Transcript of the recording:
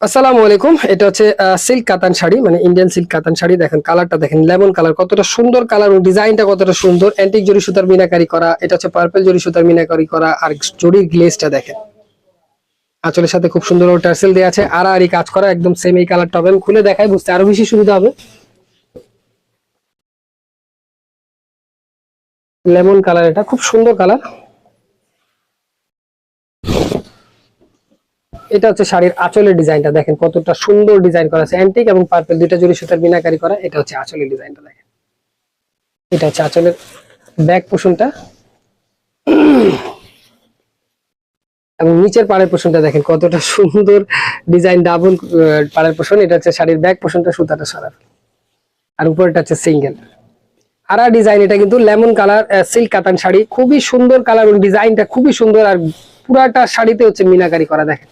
আসসালামু আলাইকুম। এটা হচ্ছে সিল্ক কাতান শাড়ি, মানে ইন্ডিয়ান সিল্ক কাতান শাড়ি। দেখেন কালারটা, দেখেন লেমন কালার, কতটা সুন্দর কালার এবং ডিজাইনটা কতটা সুন্দর। অ্যান্টিক জরি সুতার মিনাকারি করা, এটা হচ্ছে পার্পল জরি সুতার মিনাকারি করা। আর জরির গ্লেজটা দেখেন, আঁচলের সাথে খুব সুন্দর টার্সেল দেওয়া আছে, আড়াআড়ি কাজ করা, একদম সেম। এই কালারটা হবে, আমি খুলে দেখাই, বুঝতে আরো বেশি সুবিধা হবে। লেমন কালার, এটা খুব সুন্দর কালার। এটা হচ্ছে শাড়ির আঁচলের ডিজাইনটা, দেখেন কতটা সুন্দর ডিজাইন করা আছে। অ্যান্টিক এবং পার্পল দুইটা জরি সুতার মিনাকারি করা। এটা হচ্ছে আঁচলের ডিজাইনটা, দেখেন। এটা হচ্ছে আঁচলের ব্যাক পোর্শনটা, এবং নিচের পাড়ের পোর্শনটা দেখেন কতটা সুন্দর ডিজাইন, ডাবল পাড়ের পোর্শন। এটা হচ্ছে শাড়ির ব্যাক পোর্শনটা, সুতাটা সারা, আর উপরটা হচ্ছে সিঙ্গেল আরা ডিজাইন। এটা কিন্তু লেমন কালার সিল্ক কাতান শাড়ি, খুবই সুন্দর কালার এবং ডিজাইনটা খুবই সুন্দর। আর পুরাটা শাড়িতে হচ্ছে মিনাকারি করা, দেখেন